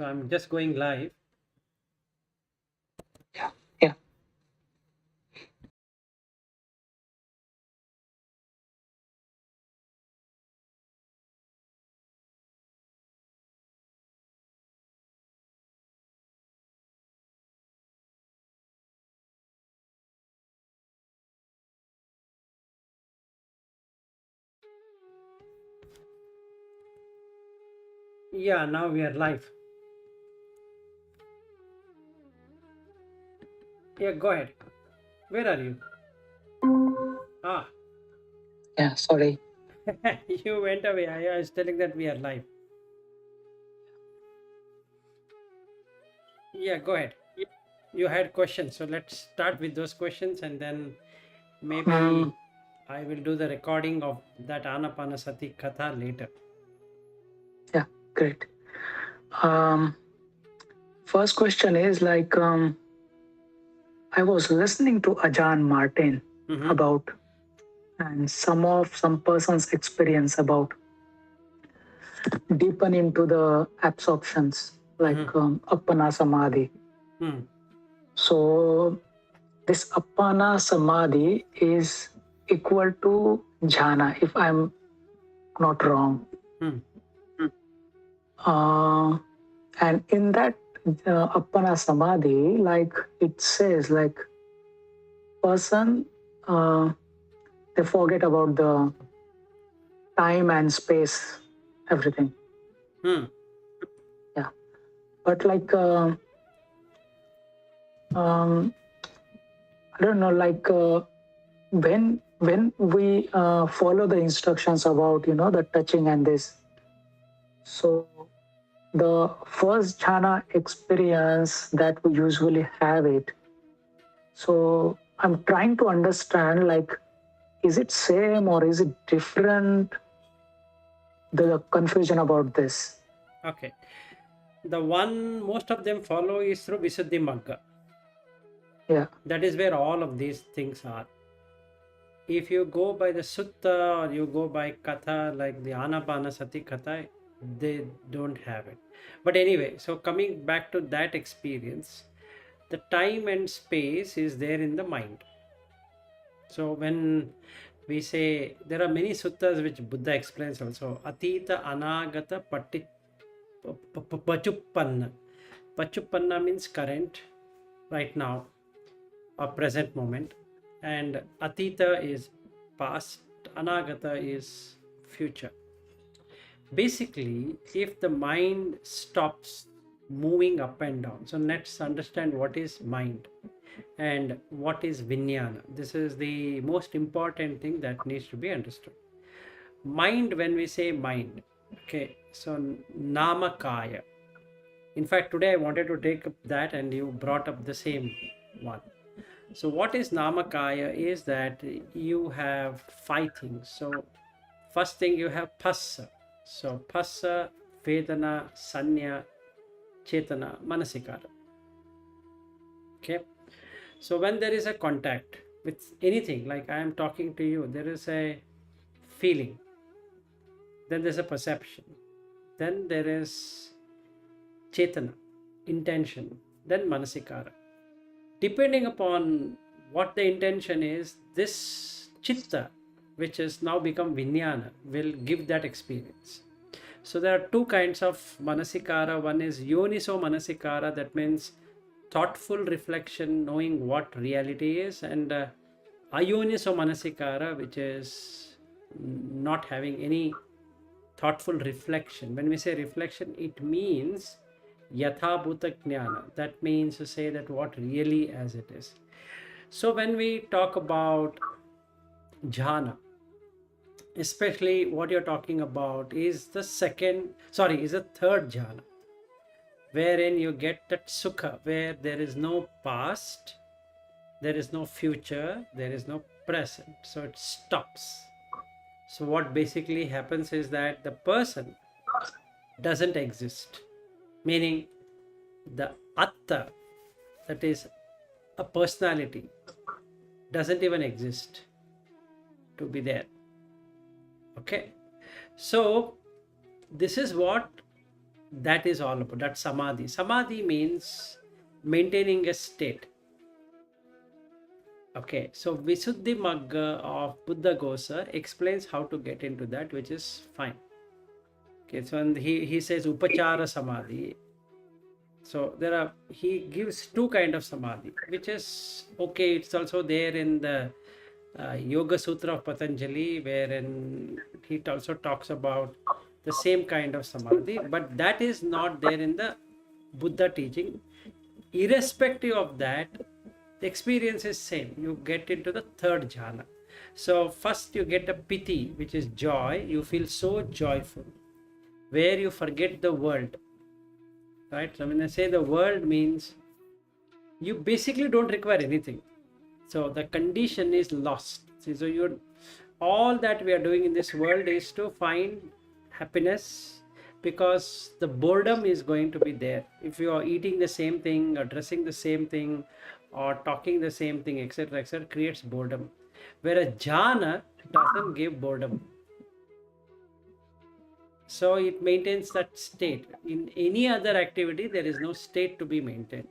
So I'm just going live. Yeah, yeah. Yeah, now we are live. Yeah, go ahead. Where are you? Ah, Yeah, sorry. you went away. I was telling that we are live. Yeah, go ahead. You had questions, so let's start with those questions, and then maybe Um, I will do the recording of that Anapanassatikatha later. yeah, great. Um, First question is I was listening to Ajahn Martin Mm-hmm. about and some person's experience about deepen into the absorptions Mm-hmm. Appana Samadhi. Mm. So this Appana Samadhi is equal to jhana, if I'm not wrong. Mm. Uh, and in that Appana Samadhi, like it says, like person, uh, they forget about the time and space, everything. Mm. Yeah. But um, I don't know, when we follow the instructions about the touching and this, so the first jhana experience that we usually have it. So I'm trying to understand, like, is it same or is it different? The confusion about this. Okay. The one most of them follow is through Visuddhi Magga. Yeah. That is where all of these things are. If you go by the sutta or you go by katha like the Anapanassatikatha, they don't have it. But anyway, so coming back to that experience, the time and space is there in the mind. So when we say there are many suttas which Buddha explains also, Atita Anagata Pachuppanna. Pachuppanna means current, right now, or present moment, and Atita is past, Anagata is future. Basically, if the mind stops moving up and down, so let's understand what is mind and what is Vijnana. This is the most important thing that needs to be understood. Mind, when we say mind, okay, so Namakaya. In fact, today I wanted to take up that, and you brought up the same one. So, what is Namakaya is that you have five things. So, first thing you have Phassa. So, Phassa, Vedana, Sanya, Chetana, Manasikara. Okay. So, when there is a contact with anything, like I am talking to you, there is a feeling, then there's a perception, then there is Chetana, intention, then Manasikara. Depending upon what the intention is, this chitta, which has now become Vijnana, will give that experience. So there are two kinds of Manasikara. One is Yoniso Manasikara, that means thoughtful reflection, knowing what reality is, and Ayoniso Manasikara, which is not having any thoughtful reflection. When we say reflection, it means yathabhuta jnana. That means to say that what really as it is. So when we talk about jhana, especially what you're talking about is the third jhana, wherein you get that sukha, where there is no past, there is no future, there is no present. So it stops. So what basically happens is that the person doesn't exist, meaning the atta, that is a personality, doesn't even exist to be there. Okay, so this is what That is all about that. Samadhi. Samadhi means maintaining a state. Okay, so Visuddhi Magga of Buddha Gosa explains how to get into that, which is fine. Okay, so and he says Upachara Samadhi. So there are, he gives two kind of samadhi, which is okay. It's also there in the Yoga Sutra of Patanjali, wherein he also talks about the same kind of samadhi, but that is not there in the Buddha teaching. Irrespective of that, the experience is same. You get into the third jhana. So first you get a piti, which is joy. You feel so joyful, where you forget the world. Right? So when I say the world means you basically don't require anything. So the condition is lost. See, so you're, all that we are doing in this world is to find happiness, because the boredom is going to be there. If you are eating the same thing or dressing the same thing or talking the same thing, etc., etc., creates boredom. Whereas jhana doesn't give boredom. So it maintains that state. In any other activity, there is no state to be maintained.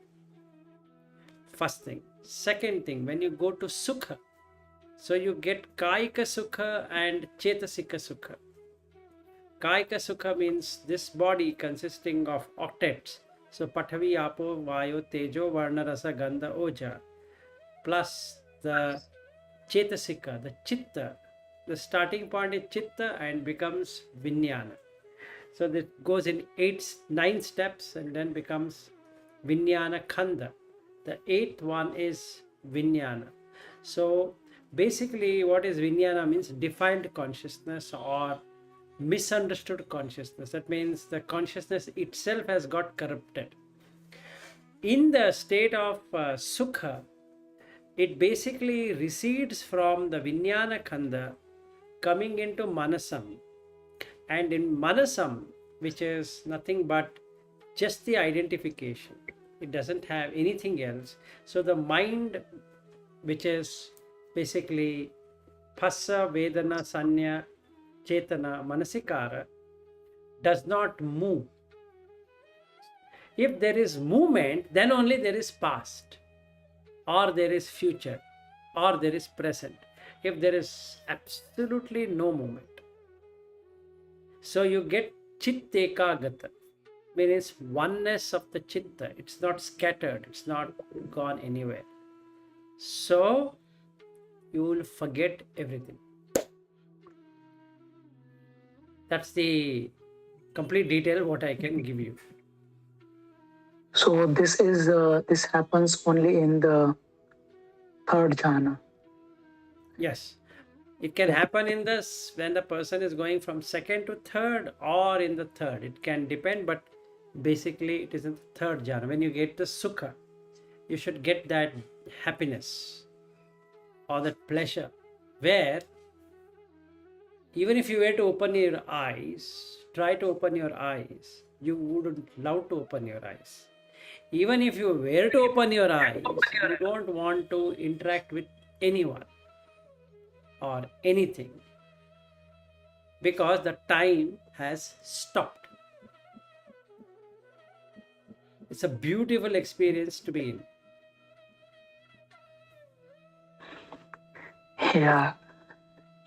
First thing. Second thing, when you go to sukha, so you get kaika sukha and chetasika sukha. Kaika sukha means this body consisting of octets. So Pathavi, Apo, Vayu, Tejo, Varna, Rasa, Gandha, Oja, plus the chetasika, the chitta. The starting point is chitta and becomes vijnana. So that goes in 9 steps and then becomes vijnana khanda. The 8th one is vijnana. So basically what is vijnana means defiled consciousness or misunderstood consciousness. That means the consciousness itself has got corrupted. In the state of sukha, it basically recedes from the vijnana khanda coming into manasam. And in manasam, which is nothing but just the identification, it doesn't have anything else. So the mind, which is basically phassa, vedana, sanya, chetana, manasikara, does not move. If there is movement, then only there is past, or there is future, or there is present. If there is absolutely no movement, so you get chitteka-gata, means oneness of the chitta. It's not scattered, it's not gone anywhere. So you will forget everything. That's the complete detail what I can give you. So this happens only in the third jhana. Yes, it can happen in this when the person is going from second to third, or in the third. It can depend, but basically it is in the third jhana. When you get the sukha, you should get that happiness or that pleasure, where even if you were to open your eyes, try to open your eyes, you wouldn't love to open your eyes. Even if you were to open your eyes, you don't want to interact with anyone or anything, because the time has stopped. It's a beautiful experience to be in. Yeah,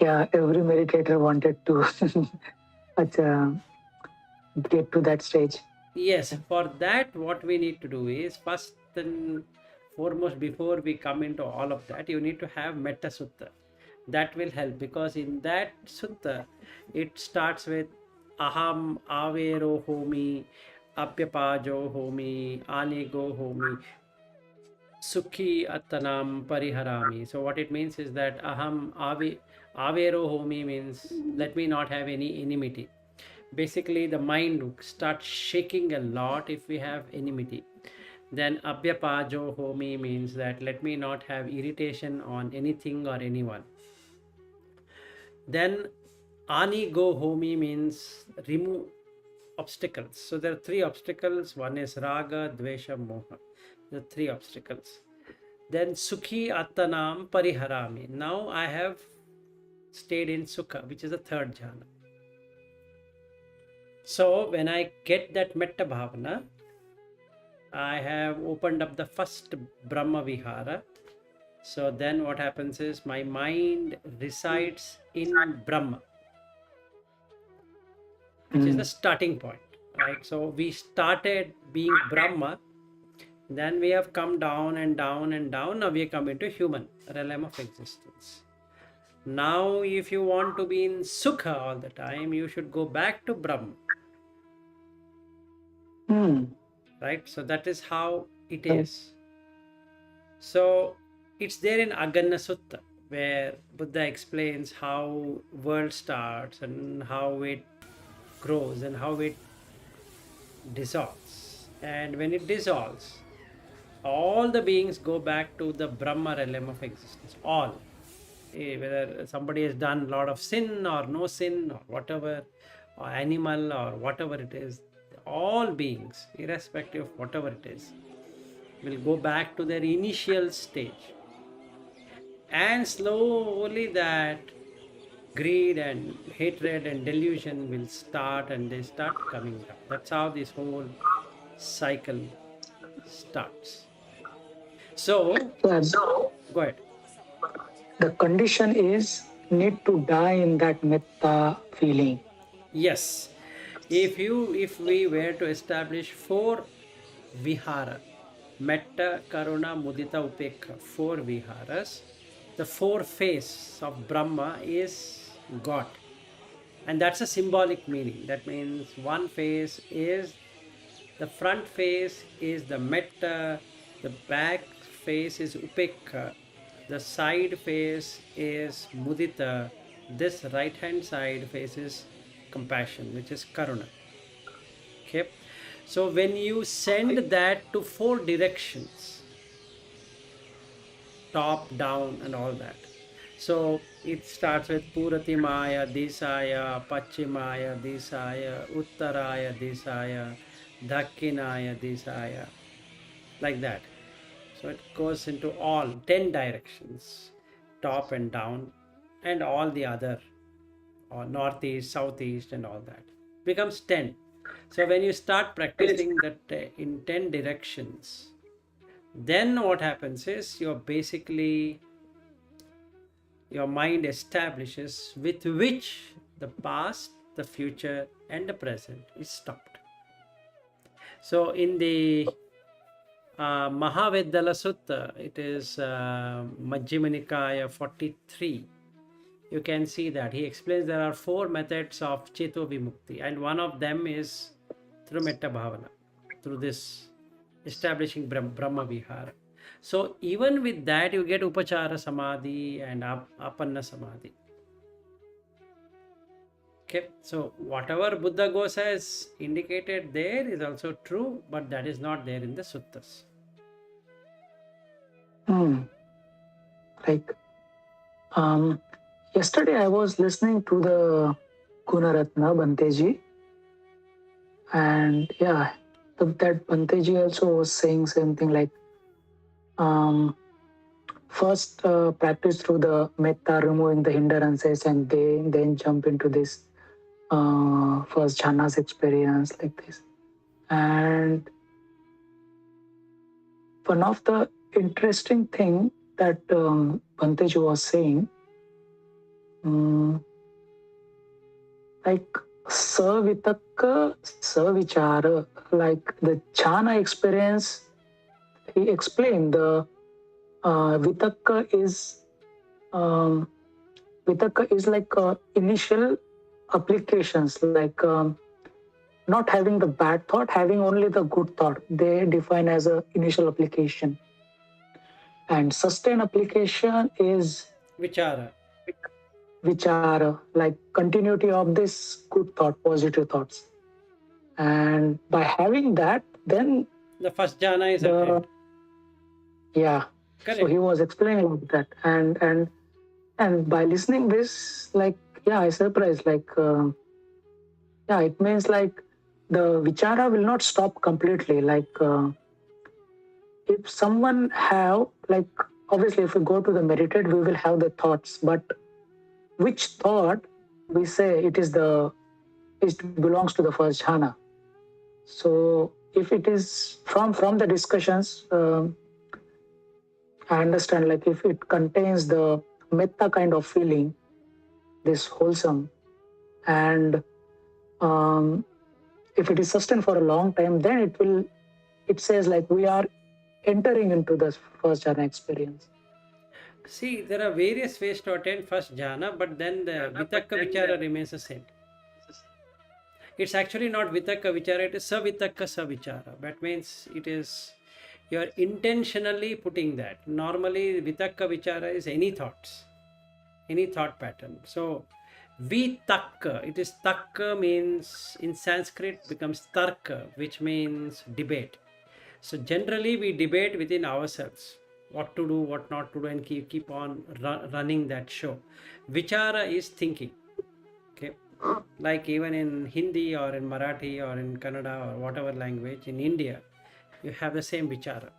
every meditator wanted to get to that stage. Yes, for that, what we need to do is first and foremost, before we come into all of that, you need to have Metta Sutta. That will help, because in that sutta, it starts with Aham Avero Homi, Apyapajo Homi, Anigo Homi, Sukhi Attanam Pariharami. So what it means is that Avero Homi means let me not have any enmity. Basically the mind starts shaking a lot if we have enmity. Then Abhyapajo Homi means that let me not have irritation on anything or anyone. Then Ani Go Homi means remove obstacles. So there are 3 obstacles. One is Raga, Dvesha, Moha. The 3 obstacles. Then Sukhi Attanam Pariharami. Now I have stayed in Sukha, which is the third jhana. So when I get that metta bhavana, I have opened up the first Brahma Vihara. So then what happens is my mind resides in Brahma, which is the Mm. starting point, right? So we started being Brahma, then we have come down and down and down. Now we come into human realm of existence. Now, if you want to be in Sukha all the time, you should go back to Brahma, Mm. right? So that is how it Right. is. So it's there in Aganna Sutta, where Buddha explains how world starts and how it grows and how it dissolves. And when it dissolves, all the beings go back to the Brahma realm of existence. All. Whether somebody has done a lot of sin or no sin or whatever, or animal or whatever it is, all beings, irrespective of whatever it is, will go back to their initial stage. And slowly that greed and hatred and delusion will start and they start coming down. That's how this whole cycle starts. So, So go ahead. the condition is need to die in that metta feeling. Yes, if we were to establish four vihara, metta, karuna, mudita, upekha, four viharas, the four face of Brahma is God, and that's a symbolic meaning. That means one face is the front face is the metta, the back face is upekha, the side face is mudita, this right hand side faces compassion, which is karuna. Okay, so when you send that to four directions, top, down, and all that. So it starts with Puratimaya, Disaya, Pachimaya, Disaya, Uttaraya, Disaya, Dakkinaya, Disaya, like that. So it goes into all 10 directions, top and down, and all the other, or northeast, southeast, and all that. Becomes 10. So when you start practicing that in 10 directions, then what happens is your mind establishes with which the past, the future, and the present is stopped. So in the Mahavedala Sutta, it is Majjhima Nikaya 43. You can see that he explains there are four methods of Cheto Vimukti, and one of them is through Metta Bhavana, through this establishing Brahma Vihara. So even with that, you get Upachara Samadhi and Apanna Samadhi. Okay, so whatever Buddha Ghosa has indicated there is also true, but that is not there in the suttas. Hmm. Like yesterday, I was listening to the Gunaratna Banteji, and yeah, that Banteji also was saying something like, um, first practice through the metta, removing the hindrances, and then jump into this first jhanas experience like this. And one of the interesting thing that Banteji was saying, um, like savitaka, savichara, like the jhana experience, he explained the vitaka um, is like initial applications, like not having the bad thought, having only the good thought. They define as a initial application, and sustained application is Vichara. like continuity of this good thought, positive thoughts. And by having that, then The first jhana is the attained. yeah. So Correct. he was explaining about that, and by listening this, like yeah, I surprised. Like yeah, it means like the vichara will not stop completely. Like if someone have like obviously if we go to the meditate, we will have the thoughts, but which thought we say it belongs to the first jhana. So if it is from the discussions, I understand, like if it contains the metta kind of feeling, this wholesome, and um, if it is sustained for a long time, then it says like we are entering into the first jhana experience. See, there are various ways to attain first jhana, but then the vitakka vichara remains the same. It's actually not vitakka vichara, it is savitakka savichara. That means it is, you are intentionally putting that. Normally, vitakka vichara is any thoughts, any thought pattern. So, vitakka, it is takka means in Sanskrit becomes tarka, which means debate. So, generally, we debate within ourselves what to do, what not to do, and keep on running that show. Vichara is thinking. Okay, like even in Hindi or in Marathi or in Kannada or whatever language in India, you have the same vichara.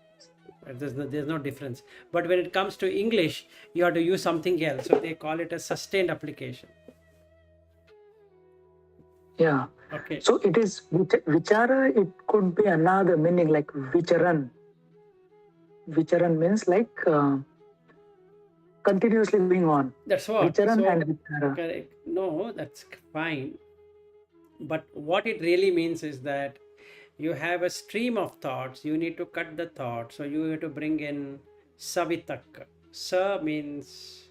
There's no difference. But when it comes to English, you have to use something else. So they call it a sustained application. Yeah. Okay. So it is vichara. It could be another meaning like vicharan. Vicharan means like continuously going on. That's what. Vicharan So and vichara. correct. No, that's fine. But what it really means is that you have a stream of thoughts, you need to cut the thought, so you have to bring in savitakka. Sa means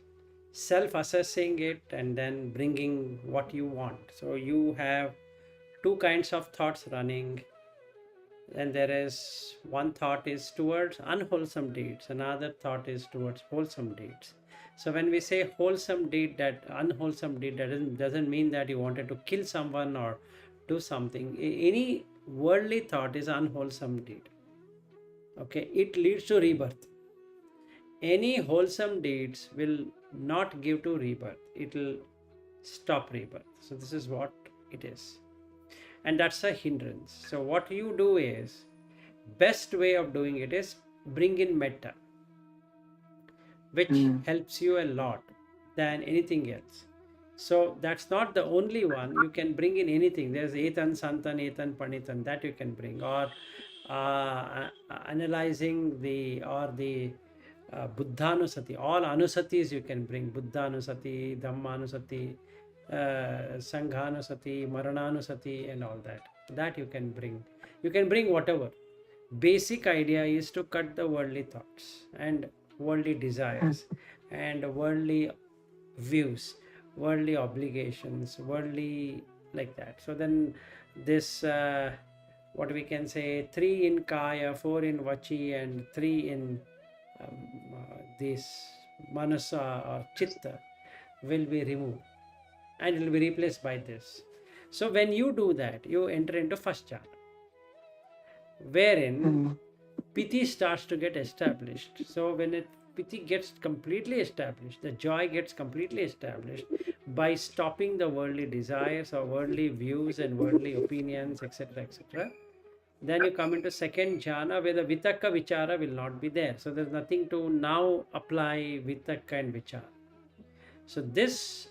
self-assessing it and then bringing what you want. So you have two kinds of thoughts running, and there is one thought is towards unwholesome deeds, another thought is towards wholesome deeds. So when we say wholesome deed, that unwholesome deed, that doesn't mean that you wanted to kill someone or do something. Any worldly thought is unwholesome deed. Okay, it leads to rebirth. Any wholesome deeds will not give to rebirth, it will stop rebirth. So this is what it is, and that's a hindrance. So what you do is, best way of doing it is bring in metta, which helps you a lot than anything else. So that's not the only one. You can bring in anything. There's etan santan etan panitan, that you can bring, or analyzing the buddhanusati, all anusatis you can bring. Buddhanusati, dhammanusati, sanghanusati, marananusati, and all that you can bring. You can bring whatever. Basic idea is to cut the worldly thoughts and worldly desires and worldly views, worldly obligations, worldly, like that. So then this what we can say, 3 in kaya, 4 in vachi, and 3 in this manasa or chitta will be removed and it will be replaced by this. So when you do that, you enter into first jhana, wherein piti starts to get established. So when piti gets completely established, the joy gets completely established by stopping the worldly desires or worldly views and worldly opinions, etc., etc. Then you come into second jhana, where the vitakka vichara will not be there. So there's nothing to now apply vitakka and vichara. So this,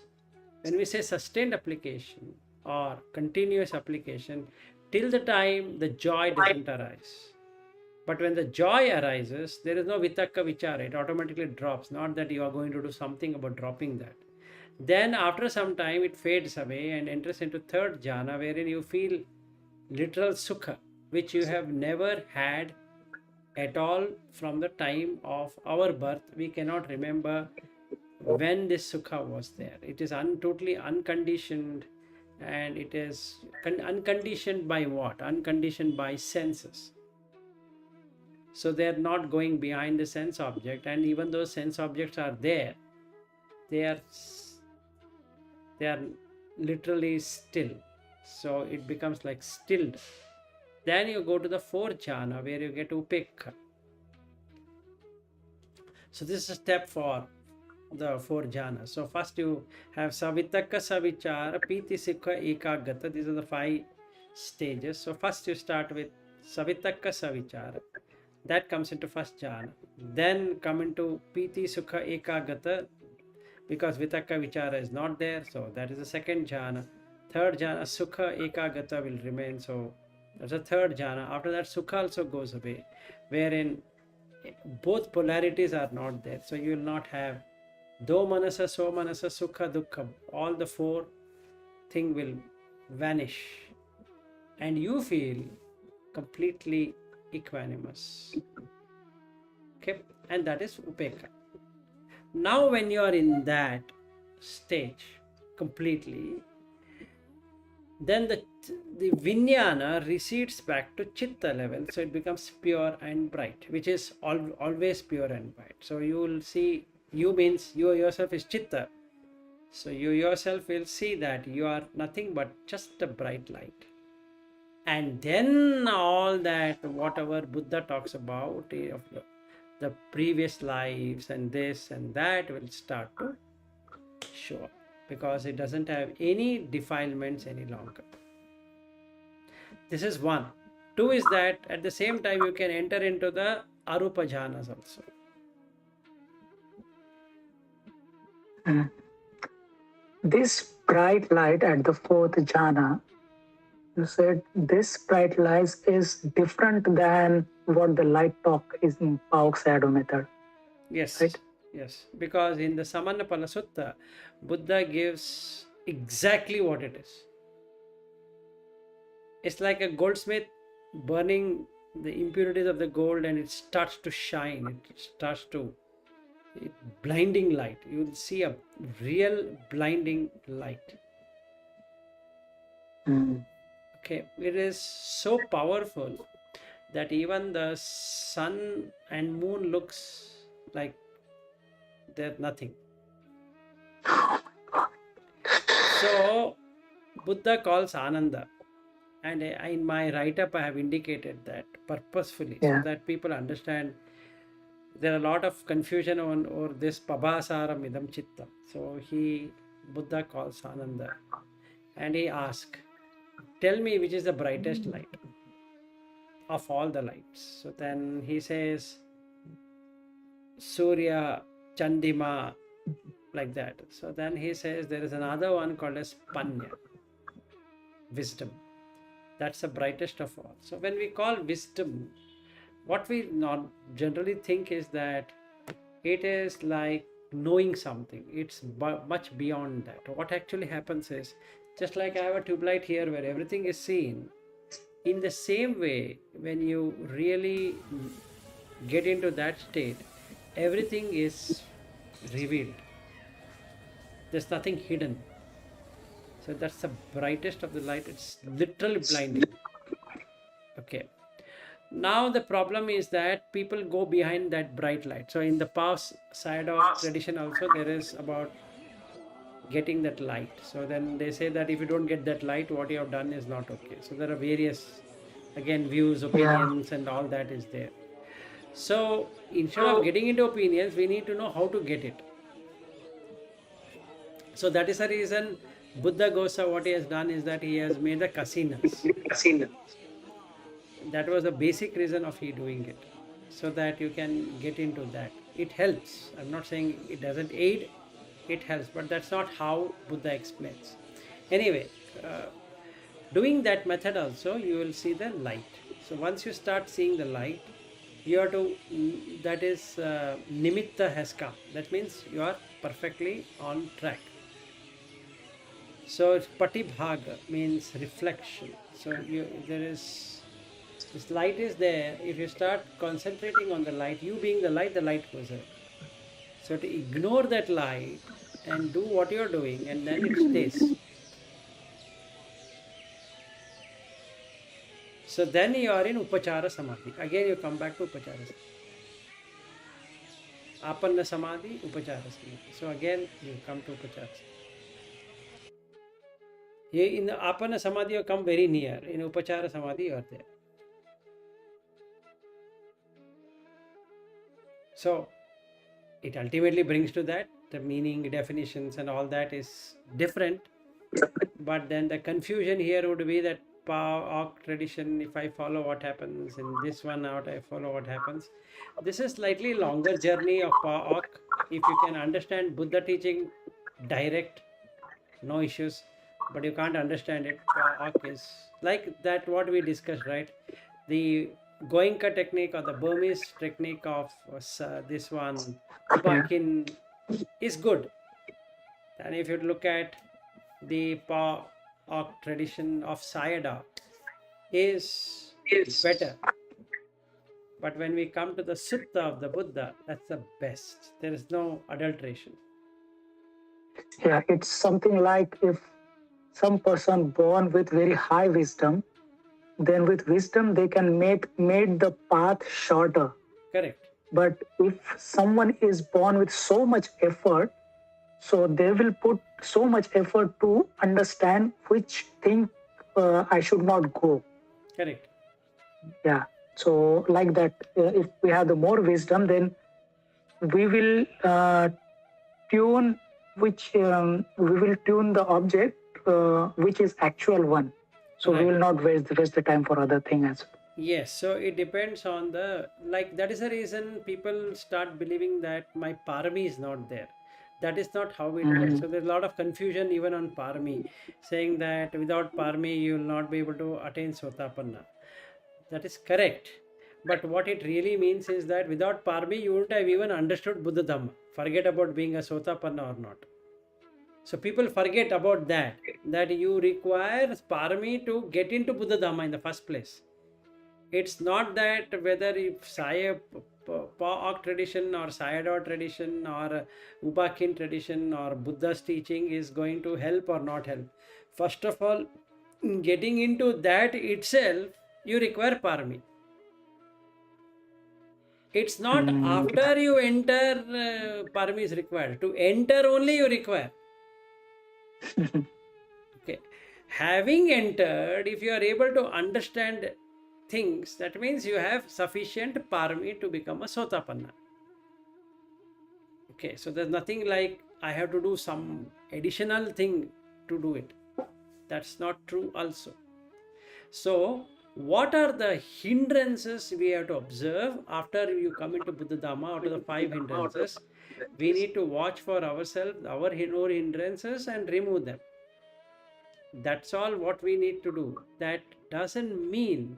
when we say sustained application or continuous application, till the time the joy doesn't arise. But when the joy arises, there is no vitakka vichara, it automatically drops. Not that you are going to do something about dropping that. Then after some time it fades away and enters into third jhana, wherein you feel literal sukha, which you have never had at all from the time of our birth. We cannot remember when this sukha was there. It is totally unconditioned, and it is unconditioned by what? Unconditioned by senses. So they are not going behind the sense object, and even though sense objects are there, they are literally still. So it becomes like stilled. Then you go to the fourth jhana, where you get upekha. So this is a step for the four jhanas. So first you have savitakka savichara piti sikha ekagata. These are the 5 stages. So first you start with savitakka savichara. That comes into first jhana. Then come into piti sukha ekagata, because vitakka vichara is not there. So that is the second jhana. Third jhana, Sukha Ekagata will remain. So that's a third jhana. After that, Sukha also goes away, wherein both polarities are not there. So you will not have Do Manasa, So Manasa, Sukha, Dukkha. All the four thing will vanish, and you feel completely equanimous. Okay, and that is Upeka. Now, when you are in that stage completely, then the Vijnana recedes back to Chitta level, so it becomes pure and bright, which is always pure and bright. So you will see, you means you yourself is Chitta. So you yourself will see that you are nothing but just a bright light. And then all that, whatever Buddha talks about of the previous lives and this and that will start to show up, because it doesn't have any defilements any longer. This is one. Two is that at the same time you can enter into the Arupa jhanas also. Mm. This bright light at the fourth jhana, you said this bright light is different than what the light talk is in Pauk's shadow method. Yes. Right? Yes. Because in the Samanapala Sutta, Buddha gives exactly what it is. It's like a goldsmith burning the impurities of the gold, and it starts to shine. It starts to blinding light. You will see a real blinding light. Mm. Okay, it is so powerful that even the sun and moon looks like they're nothing. So Buddha calls Ananda, and in my write-up I have indicated that purposefully, so that people understand. There are a lot of confusion on or this Pabhasaram Idam Chitta. So Buddha calls Ananda and he asks, tell me which is the brightest light of all the lights. So then he says Surya, Chandima, like that. So then he says there is another one called as Panya, wisdom. That's the brightest of all. So when we call wisdom, what we not generally think is that it is like knowing something. It's much beyond that. What actually happens is, just like I have a tube light here where everything is seen, in the same way, when you really get into that state, everything is revealed. There's nothing hidden. So that's the brightest of the light. It's literally blinding. Okay. Now the problem is that people go behind that bright light. So in the past side of tradition also, there is about getting that light. So then they say that if you don't get that light, what you have done is not okay. So there are various, again, views, opinions, and all that is there. So instead of getting into opinions, we need to know how to get it. So that is the reason Buddha Gosa, what he has done is that he has made the kasinas. That was the basic reason of he doing it, so that you can get into that. It helps. I'm not saying it doesn't aid, it helps, but that's not how Buddha explains. Anyway, doing that method also, you will see the light. So once you start seeing the light, you have to, that is nimitta has come. That means you are perfectly on track. So patibhaga means reflection. So there is, this light is there. If you start concentrating on the light, you being the light goes away. So to ignore that light and do what you're doing, and then it stays. So then you are in Upachara Samadhi. Again you come back to Upachara Samadhi. Apanna Samadhi, Upachara Samadhi. So again you come to Upachara Samadhi. In the Apanna Samadhi you come very near. In Upachara Samadhi you are there. So it ultimately brings to that, the meaning, definitions and all that is different. But then the confusion here would be that Pa-Ok tradition, if I follow what happens, in this one out I follow what happens. This is slightly longer journey of Pa-Ok. If you can understand Buddha teaching direct, no issues. but you can't understand it. Paak is like that, what we discussed, right? The Goenka technique or the Burmese technique of this one, Yeah. Ubakin, is good. And if you look at the Paak tradition of Sayadaw, is better. But when we come to the Sutta of the Buddha, that's the best. There is no adulteration. Yeah, it's something like if some person born with very high wisdom, then with wisdom they can made the path shorter. Correct. But if someone is born with so much effort, so they will put so much effort to understand which thing I should not go. Correct. Yeah. So like that, if we have the more wisdom, then we will tune we will tune the object which is actual one. So we Right. will not waste the time for other thing as well. Yes, so it depends on the, like, that is the reason people start believing that my parami is not there. That is not how it works. So there's a lot of confusion even on parami, saying that without parami you will not be able to attain sotapanna. That is correct. But what it really means is that without parami you wouldn't have even understood Buddha Dhamma. Forget about being a sotapanna or not. So people forget about that, that you require parami to get into Buddha Dhamma in the first place. It's not that whether if Paak tradition or Sayadaw tradition or Ubakin tradition or Buddha's teaching is going to help or not help. First of all, getting into that itself, you require parami. It's not after you enter parami is required. To enter only you require. Okay. Having entered, if you are able to understand things, that means you have sufficient parami to become a sotapanna. Okay, so there's nothing like I have to do some additional thing to do it. That's not true also. So what are the hindrances we have to observe after you come into Buddha Dhamma? Out of the 5 hindrances, we need to watch for ourselves, our hindrances, and remove them. That's all what we need to do. That doesn't mean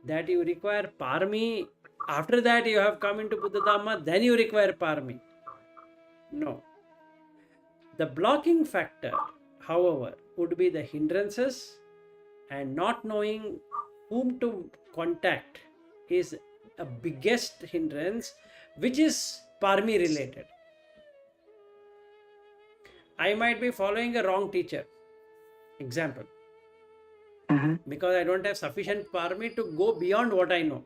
that you require parami. After that, you have come into Buddha Dhamma, then you require parami. No. The blocking factor, however, would be the hindrances, and not knowing whom to contact is a biggest hindrance, which is parami related. I might be following a wrong teacher, example, because I don't have sufficient parami to go beyond what I know.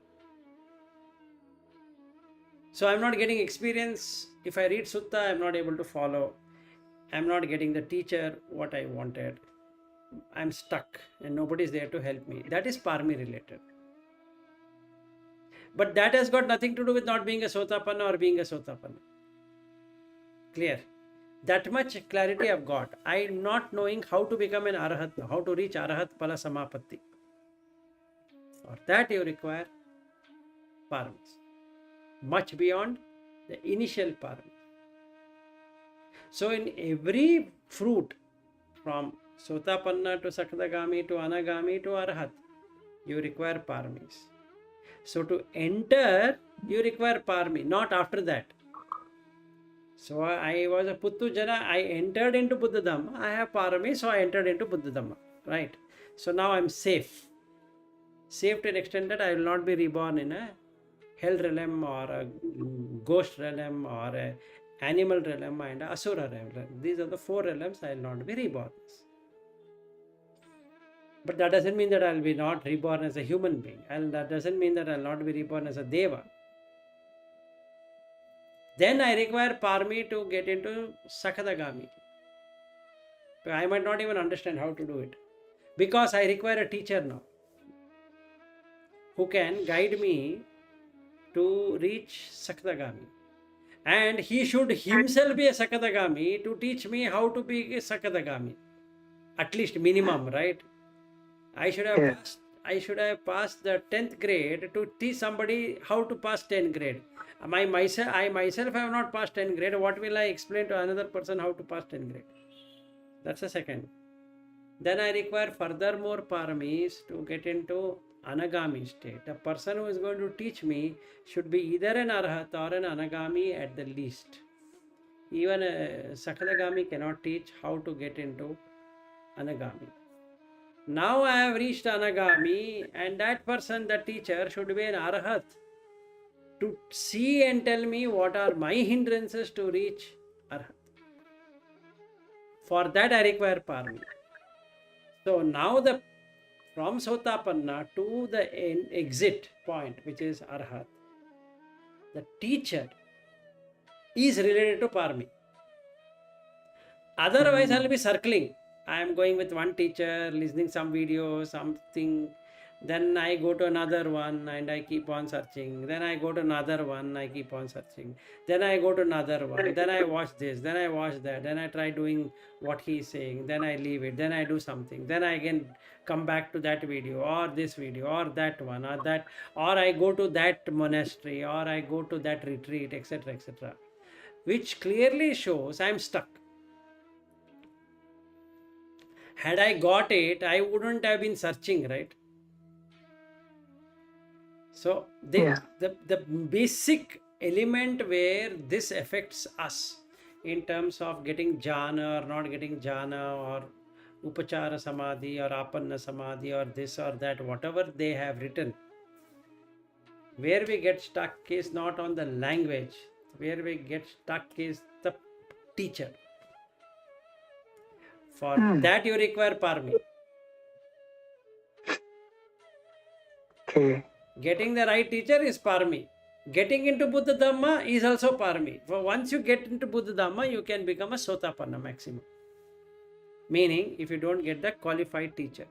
So I'm not getting experience. If I read Sutta, I'm not able to follow. I'm not getting the teacher what I wanted. I'm stuck and nobody is there to help me. That is parami related. But that has got nothing to do with not being a sotapanna or being a sotapanna. Clear? That much clarity I've got. I'm not knowing how to become an arahat, how to reach arahat pala samapatti. For that you require paramis. Much beyond the initial parami. So in every fruit, from sotapanna to sakadagami to anagami to arahat, you require paramis. So to enter, you require parami, not after that. So I was a Puttu Jana, I entered into Buddha Dhamma, I have parami, so I entered into Buddha Dhamma, right? So now I'm safe. Safe to an extent that I will not be reborn in a hell realm or a ghost realm or a animal realm and asura realm. These are the 4 realms I will not be reborn. But that doesn't mean that I'll be not reborn as a human being. That doesn't mean that I'll not be reborn as a deva. Then I require parami to get into sakadagami. I might not even understand how to do it, because I require a teacher now who can guide me to reach sakadagami. And he should himself be a sakadagami to teach me how to be a sakadagami. At least minimum, right? I should have passed the 10th grade to teach somebody how to pass 10th grade. I myself have not passed 10th grade. What will I explain to another person how to pass 10th grade? That's the second. Then I require further more paramis to get into anagami state. A person who is going to teach me should be either an arhat or an anagami at the least. Even a sakadagami cannot teach how to get into anagami. Now I have reached anagami, and that person, the teacher, should be an arhat to see and tell me what are my hindrances to reach arhat. For that I require parami. So now the from Sotapanna to the exit point, which is Arhat, the teacher is related to Parmi. Otherwise, I'll be circling. I am going with one teacher, listening some video, something. Then I go to another one and I keep on searching. Then I go to another one, I keep on searching. Then I go to another one. Then I watch this. Then I watch that. Then I try doing what he's saying. Then I leave it. Then I do something. Then I again come back to that video or this video or that one or that, or I go to that monastery or I go to that retreat, etc. etc. Which clearly shows I'm stuck. Had I got it, I wouldn't have been searching, right? So the basic element where this affects us in terms of getting jhana or not getting jhana or upachara samadhi or apanna samadhi or this or that, whatever they have written, where we get stuck is not on the language. Where we get stuck is the teacher. For that you require parmi. Okay. Getting the right teacher is parmi. Getting into Buddha Dhamma is also parmi. For once you get into Buddha Dhamma, you can become a Sotapanna maximum. Meaning, if you don't get the qualified teacher.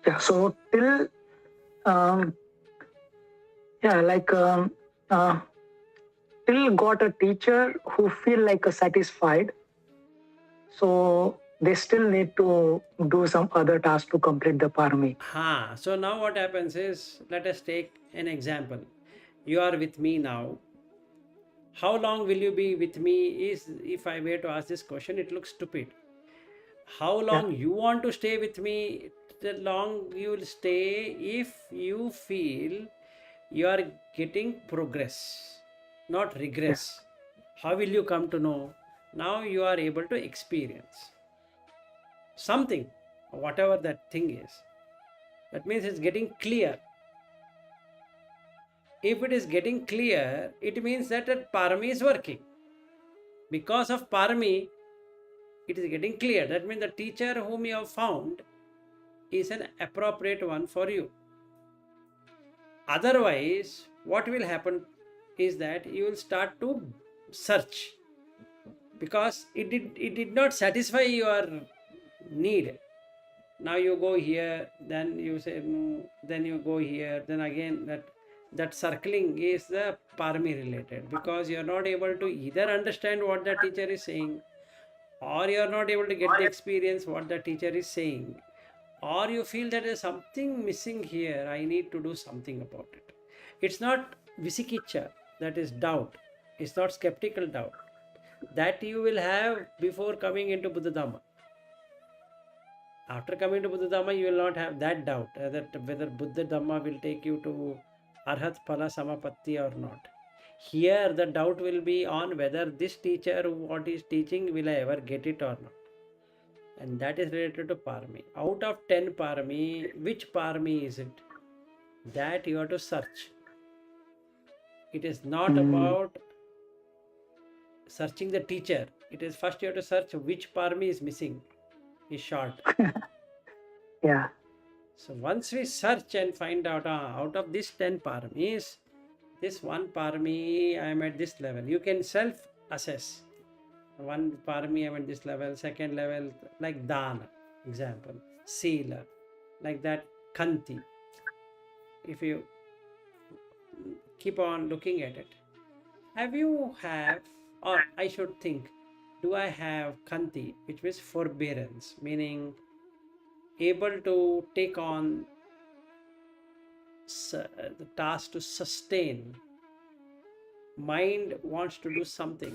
Yeah. So till till got a teacher who feel like satisfied, so they still need to do some other task to complete the parami. So now what happens is, let us take an example. You are with me now. How long will you be with me? Is, if I were to ask this question, it looks stupid. How long you want to stay with me, the long you will stay if you feel you are getting progress, not regress. How will you come to know? Now you are able to experience something, whatever that thing is. That means it's getting clear. If it is getting clear, it means that parami is working. Because of parami, it is getting clear. That means the teacher whom you have found is an appropriate one for you. Otherwise, what will happen is that you will start to search, because it did not satisfy your need. Now you go here, then you say then you go here, then again that circling is the parami related, because you are not able to either understand what the teacher is saying, or you are not able to get the experience what the teacher is saying, or you feel that there is something missing here, I need to do something about it. It's not visikicha, that is doubt. It's not skeptical doubt. That you will have before coming into Buddha Dhamma. After coming to Buddha Dhamma, you will not have that doubt that whether Buddha Dhamma will take you to Arhat Phala Samapatti or not. Here the doubt will be on whether this teacher what is teaching will I ever get it or not. And that is related to parami. Out of 10 parami, which parami is it? That you have to search. It is not about searching the teacher. It is first you have to search which parami is missing, is short. Yeah. So once we search and find out, out of these 10 paramis, this one parami I am at this level. You can self-assess. One parami I am at this level, second level, like dana, example, sila, like that, kanti. If you keep on looking at it, or I should think, do I have kanti, which means forbearance, meaning able to take on the task to sustain. Mind wants to do something,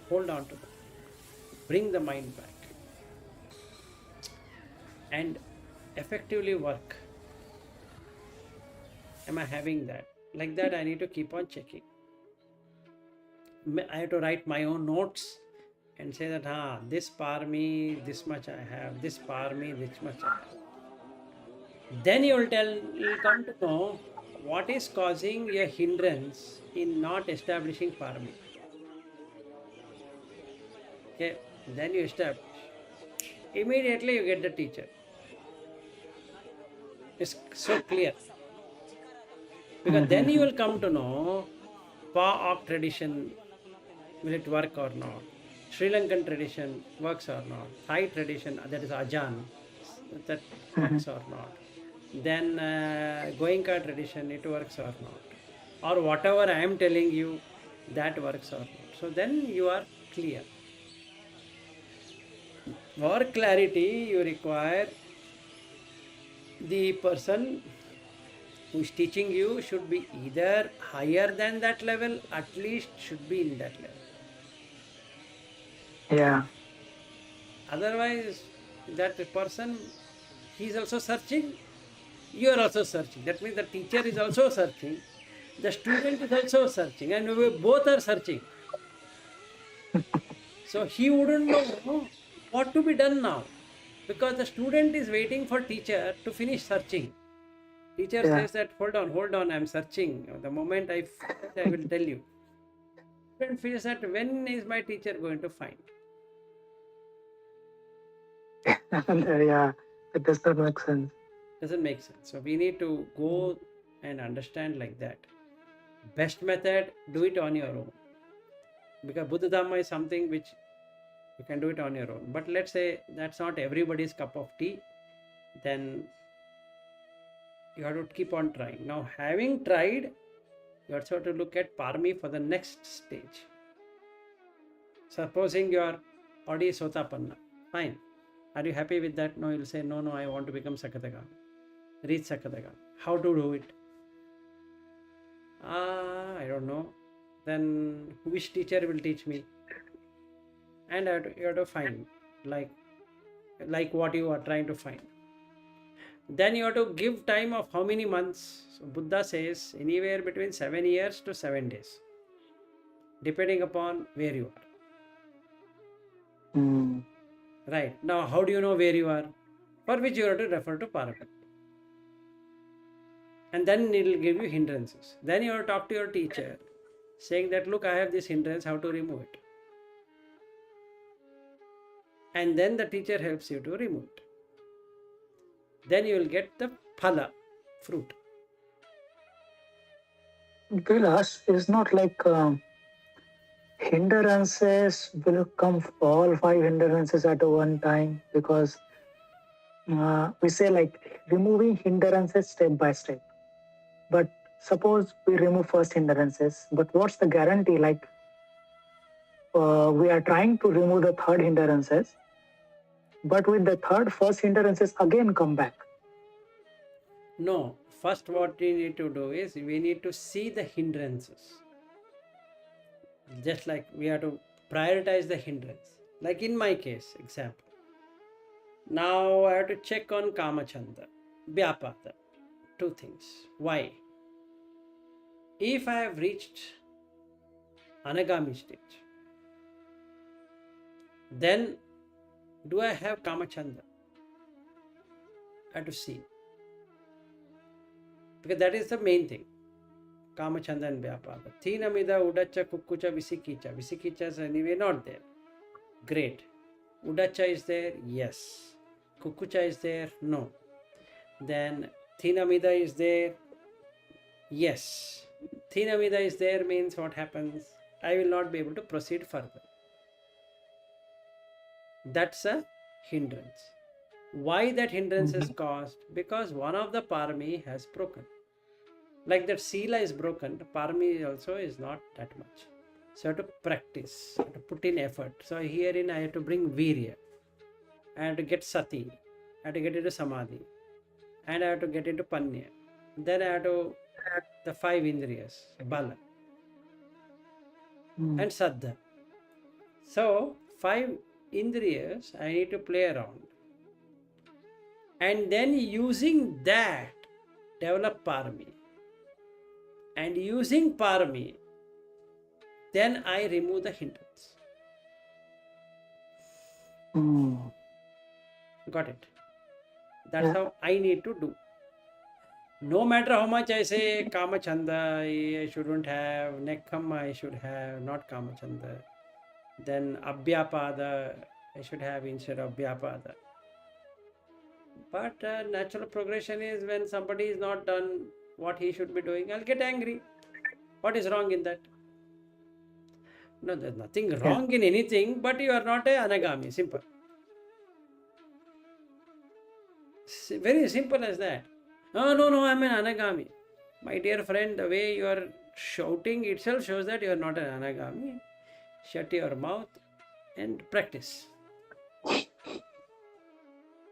hold on to that, bring the mind back. and effectively work? Am I having that? Like that, I need to keep on checking. I have to write my own notes and say that, this parami, this much I have, this parami, this much I have. Then you'll come to know what is causing a hindrance in not establishing parami. Okay, then you establish. Immediately you get the teacher. It's so clear. Because then you will come to know Pa-Op tradition, will it work or not? Sri Lankan tradition works or not? Thai tradition, that is Ajan, that works or not? Then Goenka tradition, it works or not? Or whatever I am telling you, that works or not? So then you are clear. For clarity, you require the person who is teaching you should be either higher than that level, at least should be in that level. Yeah. Otherwise, that person, he is also searching, you are also searching. That means the teacher is also searching, the student is also searching, and we both are searching. So he wouldn't know what to be done now, because the student is waiting for teacher to finish searching. Teacher says that, hold on, I'm searching. The moment I finish, I will tell you. Student feels that, when is my teacher going to find? Yeah, that does not make sense. Doesn't make sense. So we need to go and understand like that. Best method, do it on your own. Because Buddha Dhamma is something which you can do it on your own. But let's say that's not everybody's cup of tea, then you have to keep on trying. Now, having tried, you also have to look at parami for the next stage. Supposing you are already sotapanna, fine. Are you happy with that? No, you'll say, no, I want to become Sakataka. Reach Sakataka. How to do it? I don't know. Then which teacher will teach me? And you have to find like what you are trying to find. Then you have to give time of how many months? So Buddha says anywhere between 7 years to 7 days, depending upon where you are. Right. Now, how do you know where you are? For which you have to refer to Parapati. And then it will give you hindrances. Then you have to talk to your teacher, saying that, look, I have this hindrance, how to remove it? And then the teacher helps you to remove it. Then you will get the phala, fruit. Vilas is not like hindrances will come, all 5 hindrances at one time, because we say like removing hindrances step by step. But suppose we remove first hindrances, but what's the guarantee? Like we are trying to remove the third hindrances, but with the first hindrances again come back. No, first what we need to do is we need to see the hindrances. Just like we have to prioritize the hindrance. Like in my case, example. Now I have to check on Kamachanda, Vyapata. Two things. Why? If I have reached Anagami stage, then do I have Kamachanda? I have to see. Because that is the main thing. Kamachanda and Vyapaka. Thinamida, Udacha, Kukkucha, Visikicha. Visikicha is anyway not there. Great. Udacha is there? Yes. Kukkucha is there? No. Then Thinamida is there? Yes. Thinamida is there means what happens? I will not be able to proceed further. That's a hindrance. Why that hindrance is caused? Because one of the parami has broken. Like that sila is broken, the parami also is not that much. So I have to practice, I have to put in effort. So herein I have to bring virya. I have to get sati. I have to get into samadhi. And I have to get into panya. Then I have to the 5 indriyas, bala and saddha. So 5 indriyas I need to play around. and then using that develop parami, and using parami, then I remove the hindrance. Got it? That's how I need to do. No matter how much I say Kamachanda, I shouldn't have, Nekkam I should have, not Kamachanda. Then Abhyapada, I should have instead of Abhyapada. But natural progression is when somebody is not done what he should be doing, I'll get angry. What is wrong in that? No, there's nothing wrong in anything, but you are not a anagami. Simple. Very simple as that. No, I'm an anagami. My dear friend, the way you are shouting itself shows that you are not an anagami. Shut your mouth and practice.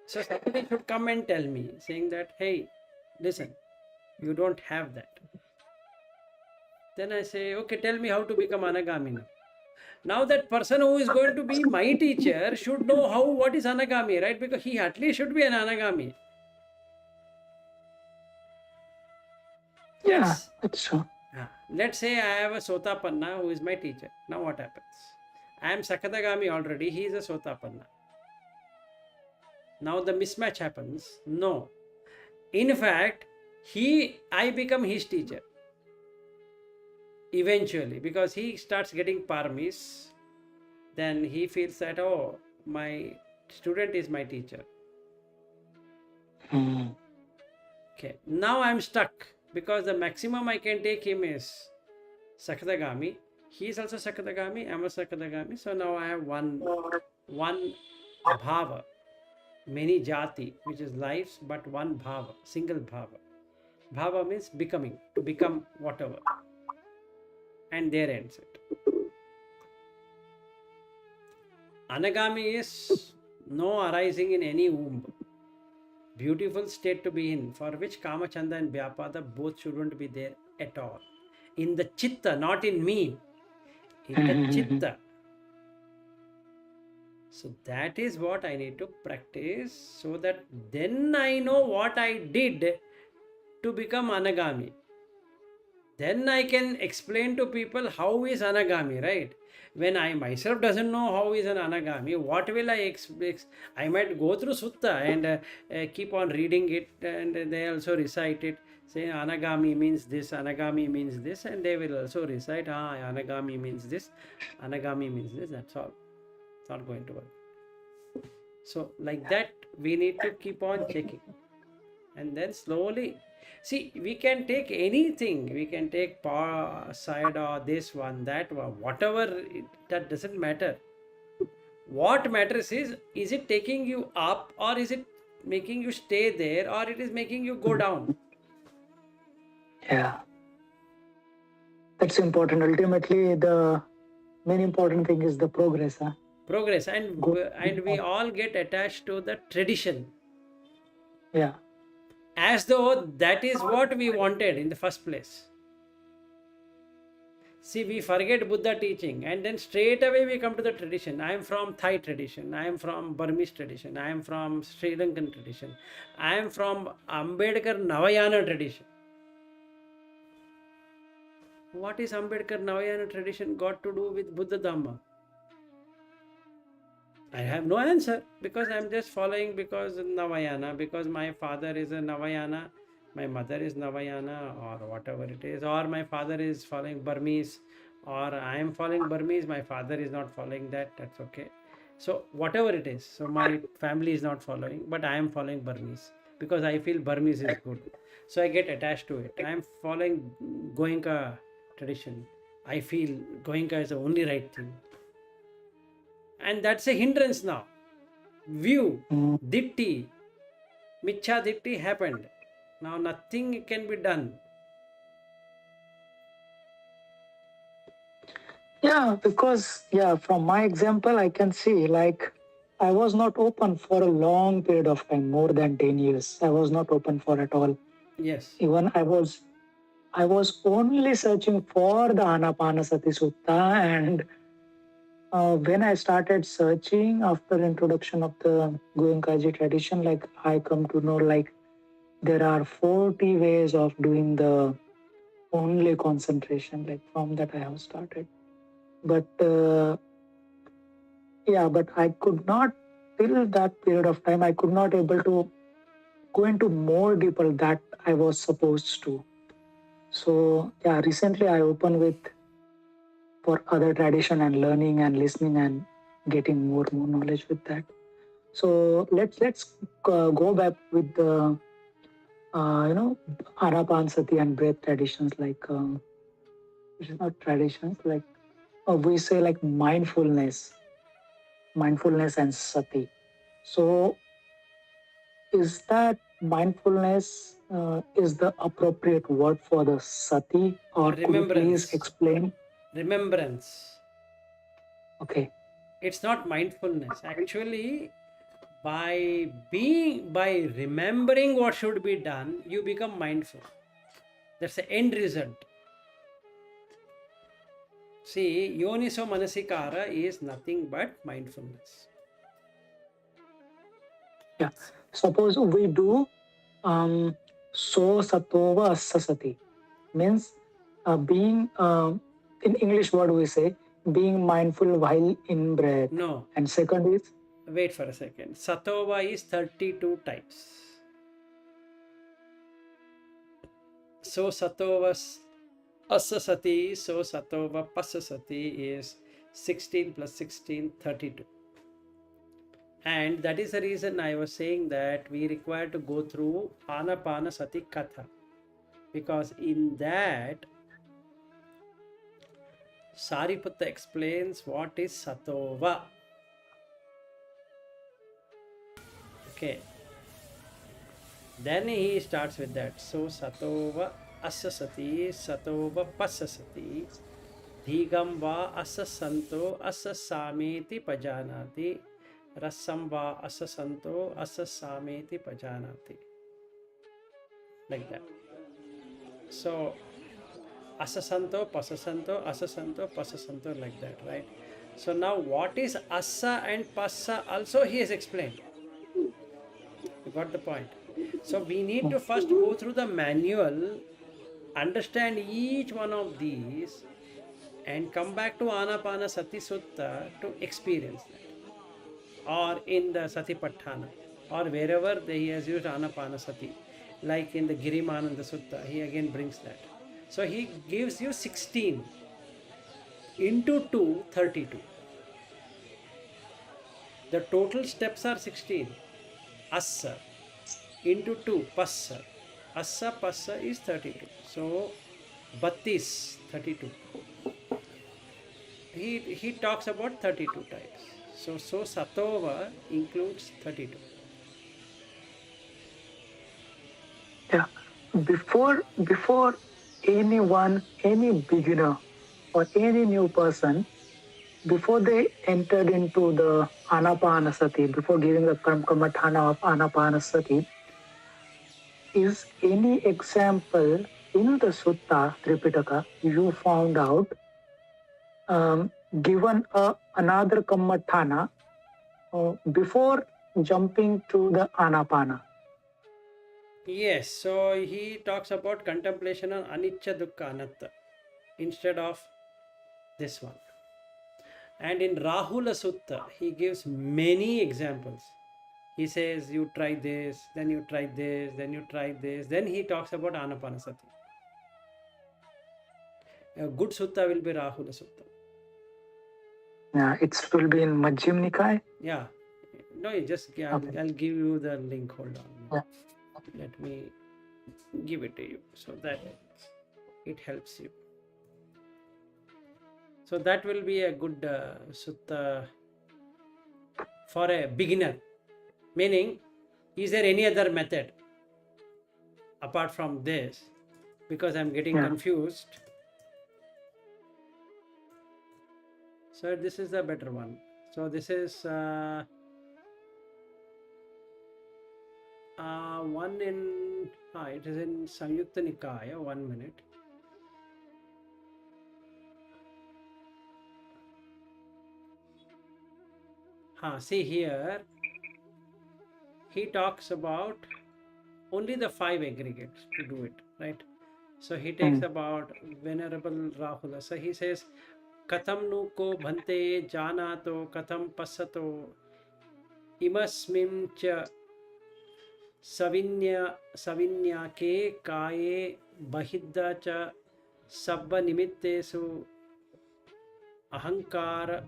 So somebody should come and tell me, saying that, hey, listen, you don't have that. Then I say, okay, tell me how to become anagami now. Now that person who is going to be my teacher should know what is anagami, right? Because he at least should be an anagami. Yeah, that's true. Let's say I have a Sotapanna who is my teacher. Now what happens? I am Sakadagami already, he is a Sotapanna. Now the mismatch happens. No. In fact, I become his teacher. Eventually, because he starts getting paramis, then he feels that, oh, my student is my teacher. Okay, now I'm stuck because the maximum I can take him is Sakadagami. He is also Sakadagami, I'm a Sakadagami. So now I have one bhava, many jati, which is lives, but one bhava, single bhava. Bhava means becoming, to become whatever. And there ends it. Anagami is no arising in any womb. Beautiful state to be in, for which Kamachanda and Vyapada both shouldn't be there at all. In the chitta, not in me. In the chitta. So that is what I need to practice, so that then I know what I did to become anagami. Then I can explain to people how is anagami, right? When I myself doesn't know how is an anagami, what will I explain? I might go through sutta and keep on reading it, and they also recite it. Say anagami means this, anagami means this, and they will also recite, anagami means this, anagami means this. That's all. It's not going to work. So like that, we need to keep on checking, and then slowly. See, we can take anything. We can take side or this one, that one, whatever. That doesn't matter. What matters is it taking you up, or is it making you stay there, or it is making you go down? Yeah. That's important. Ultimately, the main important thing is the progress. Progress. And we all get attached to the tradition. Yeah. As though that is what we wanted in the first place. See, we forget Buddha teaching, and then straight away we come to the tradition. I am from Thai tradition, I am from Burmese tradition, I am from Sri Lankan tradition, I am from Ambedkar Navayana tradition. What is Ambedkar Navayana tradition got to do with Buddha Dhamma? I have no answer, because I am just following because Navayana, because my father is a Navayana, my mother is Navayana, or whatever it is, or my father is following Burmese, or I am following Burmese, my father is not following that, that's okay. So whatever it is, so my family is not following, but I am following Burmese because I feel Burmese is good. So I get attached to it. I am following Goenka tradition. I feel Goenka is the only right thing. And that's a hindrance now. View, ditti, michha ditti happened. Now nothing can be done. Yeah, because from my example, I can see I was not open for a long period of time, more than 10 years. I was not open for at all. Yes. Even I was only searching for the Anapanasati Sutta and when I started searching after introduction of the Goenkaji tradition, like I come to know like there are 40 ways of doing the only concentration. Like from that I have started, but yeah, but I could not till that period of time. I could not able to go into more deeper that I was supposed to. So yeah, recently I opened with for other tradition and learning and listening and getting more knowledge with that. So let's go back with the Anapanasati and breath traditions like which is not traditions like we say like mindfulness and sati. So is that mindfulness is the appropriate word for the sati, or could you please Remembrance. explain? Remembrance. Okay. It's not mindfulness. Actually, by remembering what should be done, you become mindful. That's the end result. See, yoniso manasikara is nothing but mindfulness. Yeah. Suppose we do so satova asasati means being in English what we say being mindful while in breath, No, and second is wait for a second. Satova is 32 types. So satova asasati, so satova pasasati is 16 plus 16, 32. And that is the reason I was saying that we require to go through Anapanassati-katha, because in that Sariputta explains what is satova. Okay, then he starts with that. So satova asasati, satova pasasati, dhigam va asasanto asasameti pajanati, rasam va asasanto asasameti pajanati. Like that. So asasanto, pasasanto, like that, right? So now what is asa and passa also he has explained. You got the point. So we need to first go through the manual, understand each one of these, and come back to Anapanasati Sutta to experience that. Or in the Satipatthana, or wherever he has used Anapanasati, like in the Girimananda Sutta, he again brings that. So he gives you 16 into 2, 32. The total steps are 16. Assa into 2, passa. Assa, passa is 32. So, battis, 32. He talks about 32 types. So Satova includes 32. yeah. Before anyone, any beginner or any new person, before they entered into the Anapanasati, before giving the Kamatana of Anapanasati, is any example in the Sutta Tripitaka you found out given another Kamatana before jumping to the Anapana? Yes, so he talks about contemplation on anicca dukkha anatta instead of this one. And in Rahula Sutta, he gives many examples. He says, you try this, then you try this, then you try this. Then he talks about Anapanasati. A good sutta will be Rahula Sutta. Yeah, it will be in Majjhim Nikaya. Yeah. No, you just, Okay. I'll give you the link. Hold on. Yeah. Let me give it to you so that it helps you. So that will be a good sutta for a beginner. Meaning, is there any other method apart from this? Because I'm getting Yeah. confused. So this is the better one. So this is one in, it is in Samyukta Nikaya. 1 minute. See here, he talks about only the 5 aggregates to do it, right? So he takes about Venerable Rahula. So he says, Katham nuko bhante janato katham passato imasmim cha savinyake kaye bahidda cha sabba nimittesu ahankara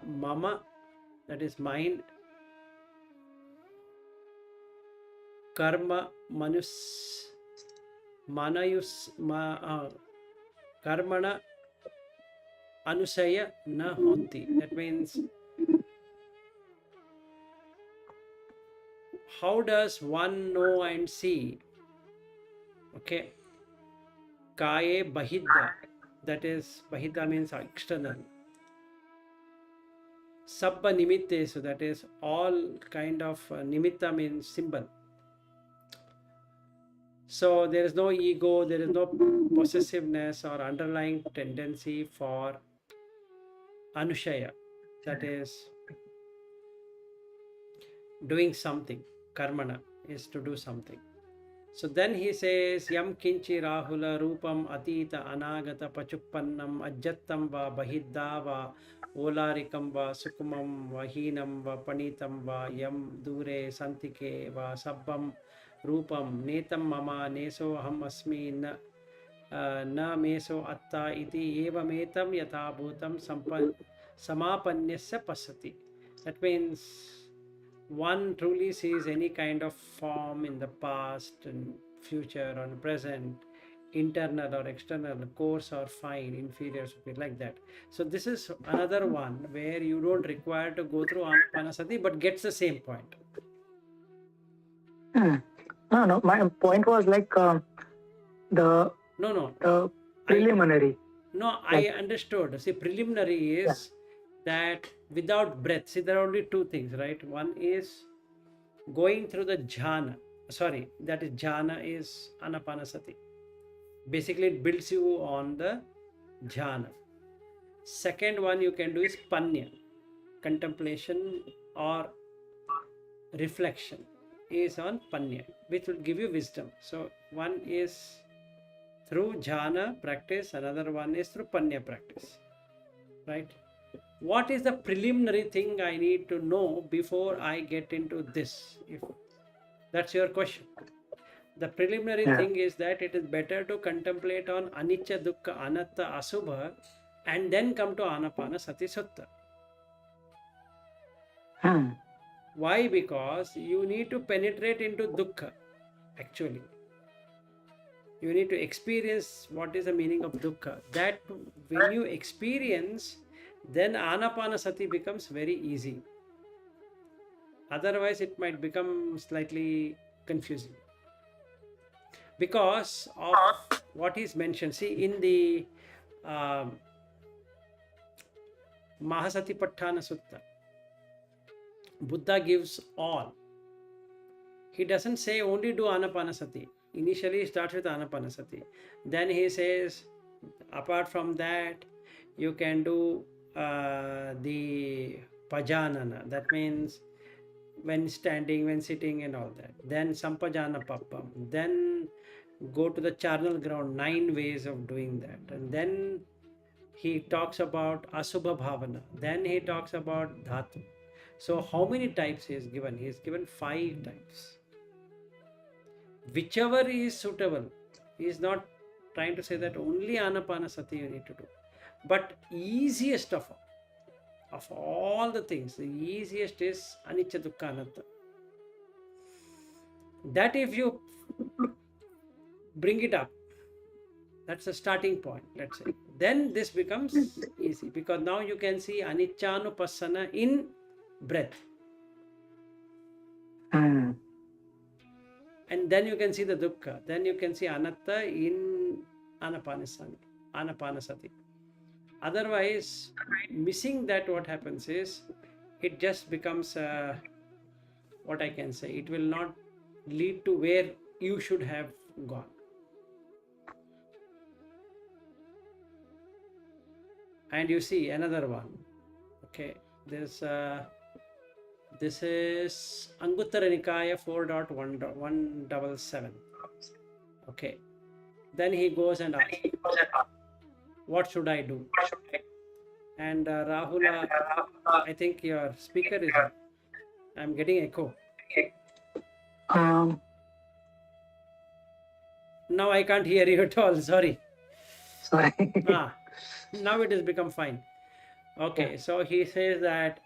mama, that is mind, karma karmana anusaya na honti. That means, how does one know and see? Okay, kaye bahidda, that is, bahidda means external. Sabba nimitte, so that is all kind of nimitta means symbol. So there is no ego, there is no possessiveness or underlying tendency for anushaya, that is doing something. Karmana is to do something. So then he says, Yam kinchi rahula rupam atita anagata pachuppannam ajjattam va bahidda va olarikam va sukumam va hinam va panitam va yam dure santike va sabbam rupam netam mama neso aham asmi na meso atta iti evametam yatha bhutam samapanyasya pasati. That means one truly sees any kind of form in the past and future or present, internal or external, coarse or fine, inferior, superior, like that. So this is another one where you don't require to go through Anapanasati, but gets the same point. No, my point was like the preliminary. I understood. See, preliminary is that without breath. See, there are only two things, right? One is going through the jhana. Sorry, that is jhana is Anapanasati. Basically, it builds you on the jhana. Second one you can do is panya, contemplation or reflection is on panya, which will give you wisdom. So one is through jhana practice, another one is through panya practice, right? What is the preliminary thing I need to know before I get into this? If that's your question. The preliminary thing is that it is better to contemplate on anicca, dukkha, anatta, asubha, and then come to Anapanasati sutta. Why? Because you need to penetrate into dukkha, actually. You need to experience what is the meaning of dukkha. That when you experience, then Anapanasati becomes very easy. Otherwise, it might become slightly confusing. Because of what is mentioned. See, in the Mahasatipatthana Sutta, Buddha gives all. He doesn't say only do Anapanasati. Initially, he starts with Anapanasati. Then he says, apart from that, you can do the Pajanana. That means when standing, when sitting and all that. Then Sampajana Pappam. Then go to the charnel ground, 9 ways of doing that. And then he talks about Asubha Bhavana. Then he talks about Dhatu. So how many types he is given? He is given 5 types. Whichever is suitable. He is not trying to say that only Anapanasati you need to do. But easiest of all the things, the easiest is Anicca Dukkha Anatta. That if you bring it up, that's a starting point, let's say. Then this becomes easy because now you can see Aniccanupassana in breath. And then you can see the dukkha. Then you can see anatta in Anapanasati. Otherwise, missing that, what happens is, it just becomes, what I can say, it will not lead to where you should have gone. And you see another one. Okay, this is Anguttara Nikaya 4.1.177. Okay, then he goes and asks, what should I do? And Rahula, I think your speaker is on. I'm getting echo. Now I can't hear you at all. Sorry. Now it has become fine. Okay, so he says that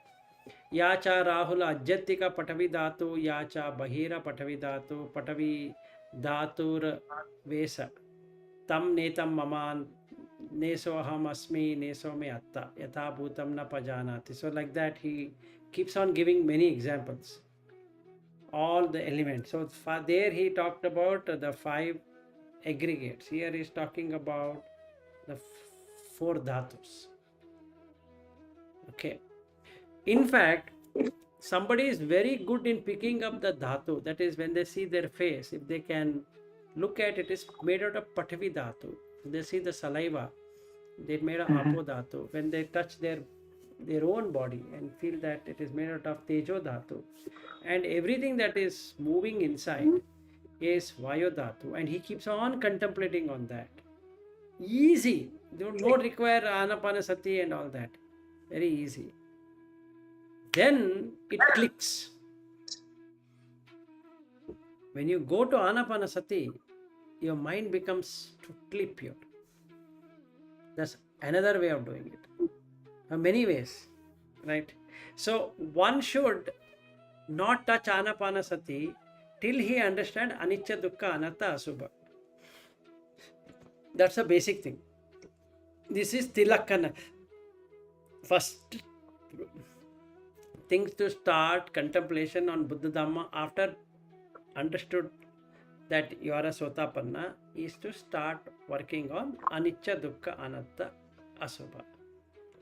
Yacha Rahula Ajjatika Patavi Dhatu Yacha Bahira Patavi Dhatu Patavi Dhatur Vesa Tam Netam Maman Nesoham Asmi Neso Me Atta Yatha Bhutam Na Pajanati. So like that he keeps on giving many examples. All the elements. So there he talked about the 5 aggregates. Here he is talking about the 4 dhatus. Okay. In fact, somebody is very good in picking up the dhatu. That is, when they see their face, if they can look at it, is made out of patavi dhatu. They see the saliva, they made of apo dhatu. When they touch their own body and feel that it is made out of tejo dhatu, and everything that is moving inside is vayu dhatu, and he keeps on contemplating on that. Easy. They don't require anapanasati and all that. Very easy. Then it clicks. When you go to Anapanasati, your mind becomes totally pure. That's another way of doing it. Many ways, right? So one should not touch Anapanasati till he understands anicca, dukkha, anatta, asubha. That's a basic thing. This is tilakana. First things to start contemplation on Buddha Dhamma after understood that you are a Sotapanna is to start working on anicca, dukkha, anatta, asubha.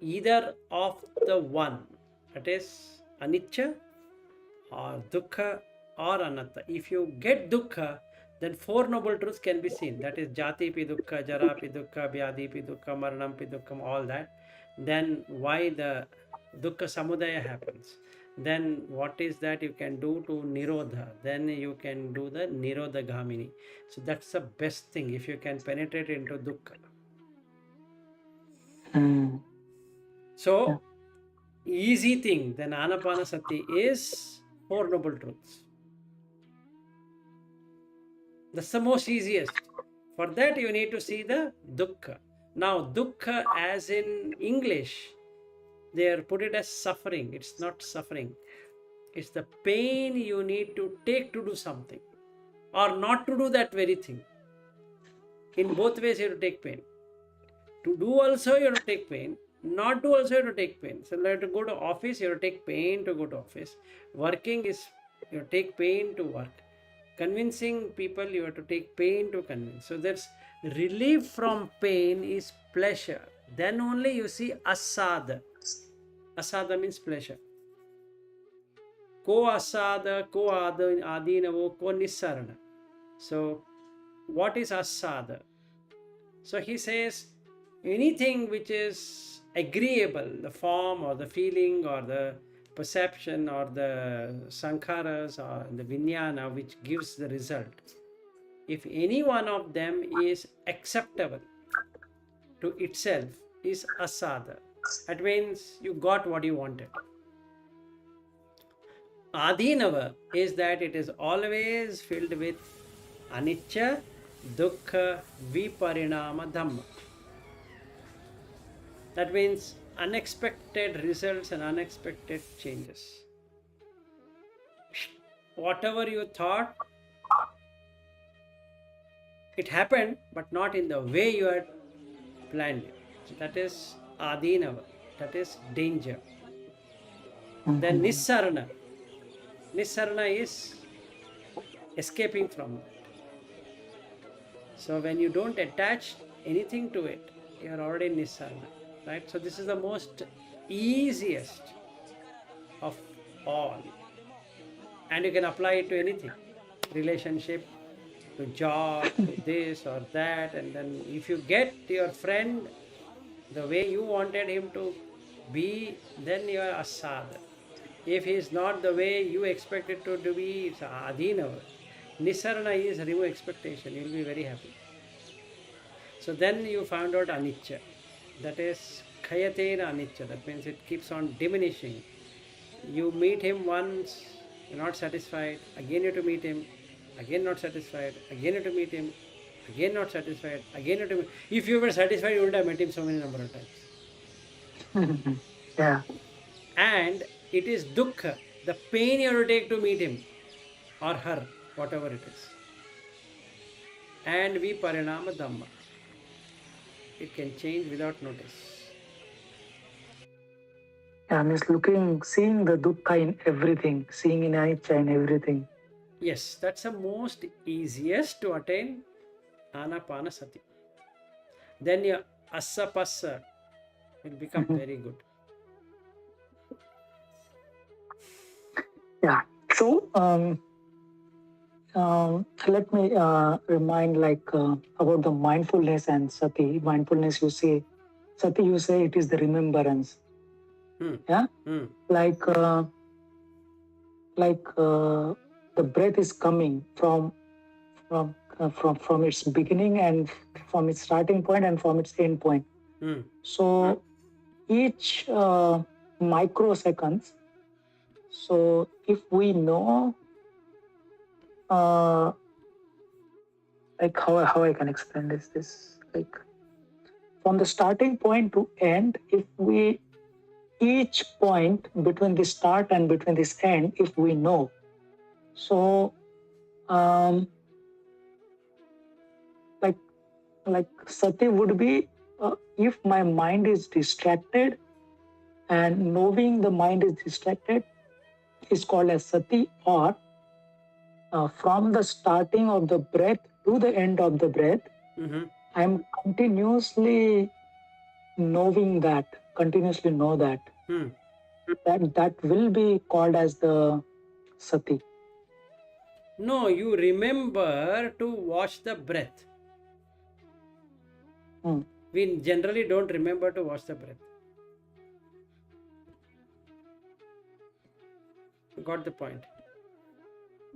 Either of the one, that is anicca or dukkha or anatta. If you get dukkha, then 4 noble truths can be seen. That is jati pi dukkha, jara pi dukkha, vyadhi pi dukkha, maranam pi dukkha, all that. Then why the dukkha samudaya happens. Then what is that you can do to nirodha. Then you can do the nirodha gamini. So that's the best thing if you can penetrate into dukkha. So easy thing, then Anapanasati is 4 noble truths. That's the most easiest. For that you need to see the dukkha. Now dukkha, as in English, they are put it as suffering. It's not suffering. It's the pain you need to take to do something or not to do that very thing. In both ways you have to take pain. To do also you have to take pain. Not do also you have to take pain. So you have to go to office, you have to take pain to go to office. Working is you have to take pain to work. Convincing people, you have to take pain to convince. So that's relief from pain is pleasure. Then only you see asada. Asada means pleasure. Ko asada, ko adinavo, ko nissarana. So what is asada? So he says anything which is agreeable, the form or the feeling or the perception or the sankharas or the vijnana which gives the result, if any one of them is acceptable to itself, is asada. That means you got what you wanted. Adinava is that it is always filled with anicca, dukkha, viparinama, dhamma. That means unexpected results and unexpected changes. Whatever you thought, it happened, but not in the way you had planned it. That is adinava. That is danger. Then nissarana. Nissarana is escaping from that. So when you don't attach anything to it, you are already nissarana. Right? So this is the most easiest of all. And you can apply it to anything. Relationship, to job, to this or that. And then if you get your friend The way you wanted him to be, then you are asad. If he is not the way you expected to be, it's adhina. Nisarana is remove expectation. You will be very happy. So then you found out anicca. That is khayatena anicca. That means it keeps on diminishing. You meet him once, you're not satisfied. Again you have to meet him. Again not satisfied. Again you have to meet him. Again not satisfied. Again you have to meet. If you were satisfied, you would have met him so many number of times. Yeah. And it is dukkha, the pain you have to take to meet him or her, whatever it is. And we parinama Dhamma. It can change without notice. Yeah, means seeing the dukkha in everything, seeing in anicca in everything. Yes, that's the most easiest to attain Anapanasati. Then your asapasa will become very good. Yeah. So let me remind about the mindfulness and sati. Mindfulness, you say, sati, you say it is the remembrance. Yeah. Like the breath is coming from its beginning and from its starting point and from its end point. So each microseconds. So if we know, like how I can explain this like from the starting point to end, if we each point between the start and between this end, if we know, so like sati would be if my mind is distracted, and knowing the mind is distracted is called as sati, or from the starting of the breath to the end of the breath, I'm continuously continuously know that. That will be called as the sati. No, you remember to watch the breath. We generally don't remember to watch the breath. Got the point?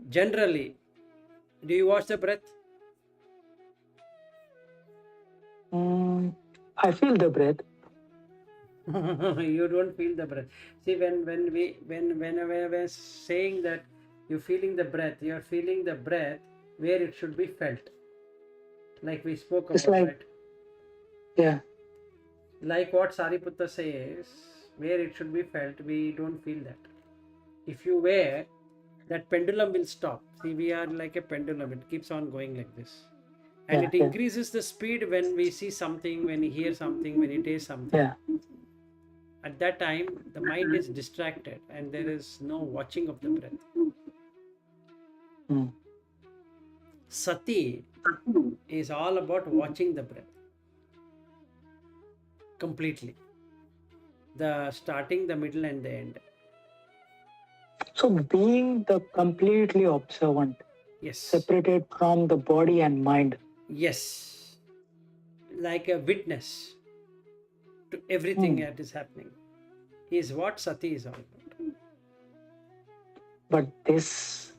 Generally, do you watch the breath? I feel the breath. You don't feel the breath. See, whenever we're saying that you're feeling the breath, you're feeling the breath where it should be felt. Like we spoke about, right? Yeah. Like what Sariputta says, where it should be felt, we don't feel that. If you wear, that pendulum will stop. See, we are like a pendulum, it keeps on going like this. And it increases the speed when we see something, when we hear something, when we taste something. Yeah. At that time, the mind is distracted and there is no watching of the breath. Sati is all about watching the breath completely. The starting, the middle, and the end. So being the completely observant, Yes. separated from the body and mind. Yes. Like a witness to everything that is happening is what sati is all about. But this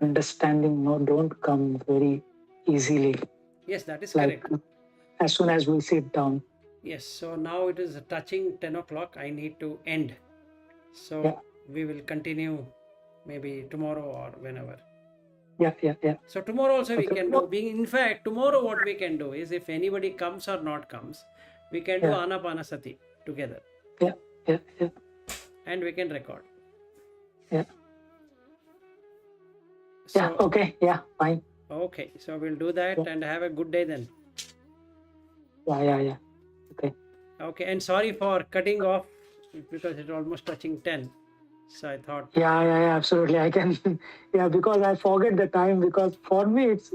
understanding don't come very easily. Yes, that is correct. As soon as we sit down. Yes, so now it is touching 10 o'clock. I need to end. So we will continue maybe tomorrow or whenever. Yeah. So tomorrow also we can do. In fact, tomorrow what we can do is if anybody comes or not comes, we can do Anapanasati together. Yeah. And we can record. Yeah. So, okay. Yeah, fine. Okay, so we'll do that and have a good day then. Yeah. Okay, and sorry for cutting off because it's almost touching 10. So I thought. Yeah, absolutely. I can. Because I forget the time, because for me it's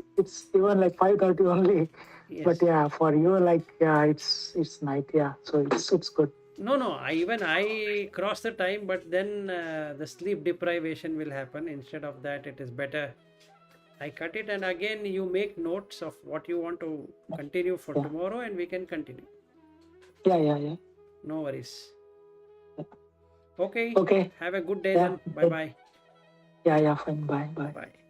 even like 5:30 only. Yes. But for you it's night. So it's good. No. I cross the time, but then the sleep deprivation will happen. Instead of that, it is better. I cut it, and again you make notes of what you want to continue for tomorrow, and we can continue. Yeah. No worries. Yeah. Okay. Okay. Have a good day Yeah. then. Bye bye. Yeah. Fine. Bye. Bye.